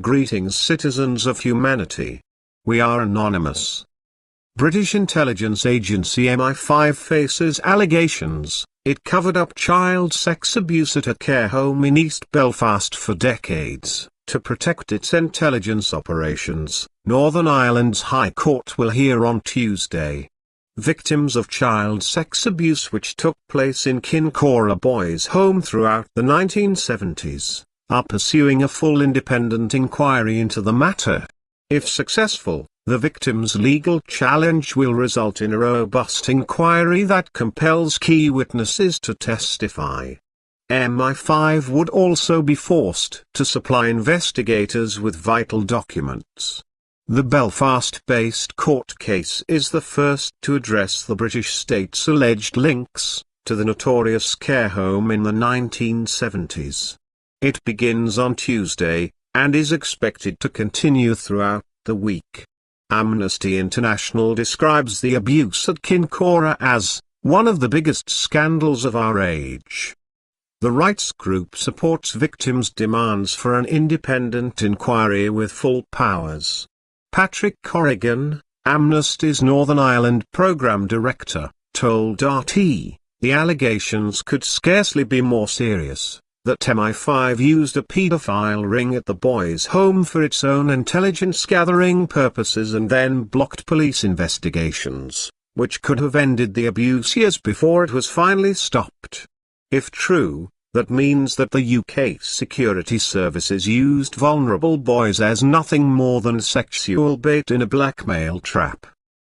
Greetings, citizens of humanity. We are anonymous. British intelligence agency MI5 faces allegations. It covered up child sex abuse at a care home in East Belfast for decades. To protect its intelligence operations, Northern Ireland's High Court will hear on Tuesday. Victims of child sex abuse which took place in Kincora Boys' Home throughout the 1970s, are pursuing a full independent inquiry into the matter. If successful, the victims' legal challenge will result in a robust inquiry that compels key witnesses to testify. MI5 would also be forced to supply investigators with vital documents. The Belfast-based court case is the first to address the British state's alleged links to the notorious care home in the 1970s. It begins on Tuesday, and is expected to continue throughout the week. Amnesty International describes the abuse at Kincora as one of the biggest scandals of our age. The rights group supports victims' demands for an independent inquiry with full powers. Patrick Corrigan, Amnesty's Northern Ireland Programme Director, told RT, the allegations could scarcely be more serious, that MI5 used a paedophile ring at the boys' home for its own intelligence-gathering purposes and then blocked police investigations, which could have ended the abuse years before it was finally stopped. If true, that means that the UK security services used vulnerable boys as nothing more than sexual bait in a blackmail trap.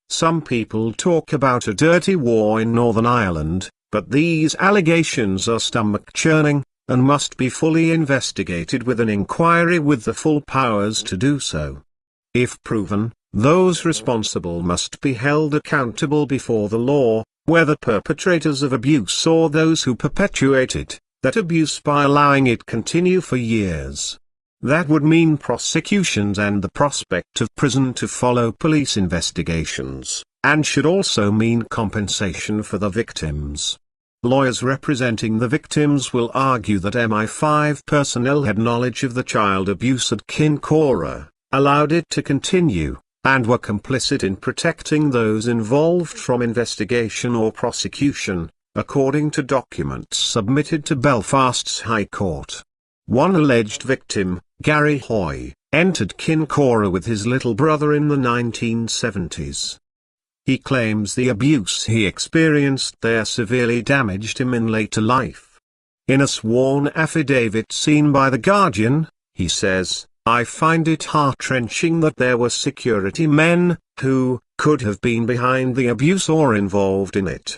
Some people talk about a dirty war in Northern Ireland, but these allegations are stomach-churning, and must be fully investigated with an inquiry with the full powers to do so. If proven, those responsible must be held accountable before the law, whether perpetrators of abuse or those who perpetuated that abuse by allowing it continue for years. That would mean prosecutions and the prospect of prison to follow police investigations, and should also mean compensation for the victims. Lawyers representing the victims will argue that MI5 personnel had knowledge of the child abuse at Kincora, allowed it to continue, and were complicit in protecting those involved from investigation or prosecution, according to documents submitted to Belfast's High Court. One alleged victim, Gary Hoy, entered Kincora with his little brother in the 1970s. He claims the abuse he experienced there severely damaged him in later life. In a sworn affidavit seen by The Guardian, he says, "I find it heart-wrenching that there were security men, who could have been behind the abuse or involved in it.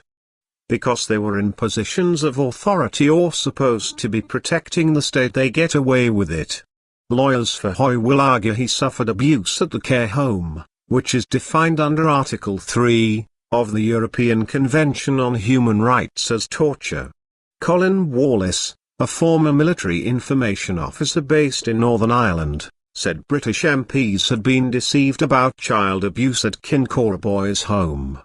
Because they were in positions of authority or supposed to be protecting the state, they get away with it." Lawyers for Hoy will argue he suffered abuse at the care home, which is defined under Article 3 of the European Convention on Human Rights as torture. Colin Wallace, a former military information officer based in Northern Ireland, said British MPs had been deceived about child abuse at Kincora Boys' Home.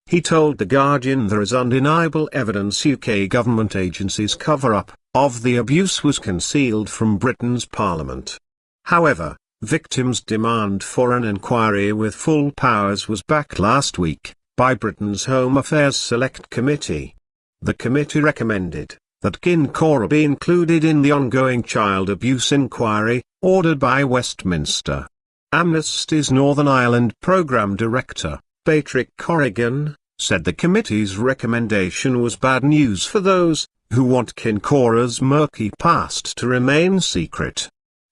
He told The Guardian there is undeniable evidence UK government agencies' cover-up of the abuse was concealed from Britain's Parliament. However, victims' demand for an inquiry with full powers was backed last week by Britain's Home Affairs Select Committee. The committee recommended that Kincora be included in the ongoing child abuse inquiry, ordered by Westminster. Amnesty's Northern Ireland Programme Director, Patrick Corrigan, said the committee's recommendation was bad news for those who want Kincora's murky past to remain secret.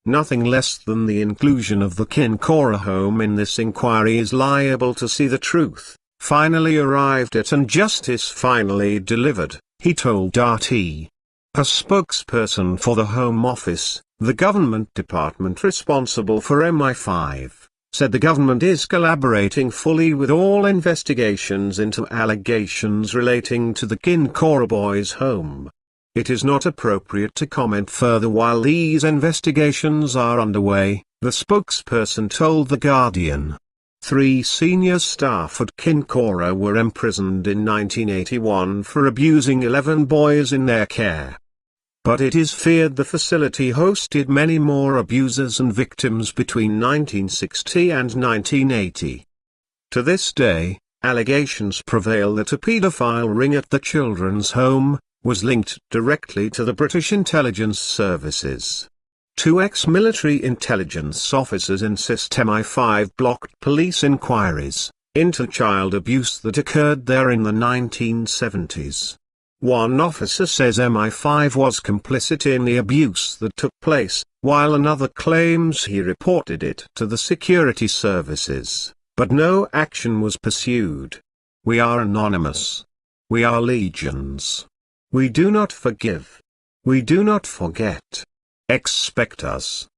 Nothing less than the inclusion of the Kincora home in this inquiry is liable to see the truth finally arrived at and justice finally delivered, he told RT. A spokesperson for the Home Office, the government department responsible for MI5, said the government is collaborating fully with all investigations into allegations relating to the Kincora Boys' Home. It is not appropriate to comment further while these investigations are underway, the spokesperson told The Guardian. 3 senior staff at Kincora were imprisoned in 1981 for abusing 11 boys in their care. but it is feared the facility hosted many more abusers and victims between 1960 and 1980. To this day, allegations prevail that a paedophile ring at the children's home was linked directly to the British intelligence services. Two ex-military intelligence officers insist MI5 blocked police inquiries into child abuse that occurred there in the 1970s. One officer says MI5 was complicit in the abuse that took place, while another claims he reported it to the security services, but no action was pursued. We are anonymous. We are legions. We do not forgive. We do not forget. Expect us.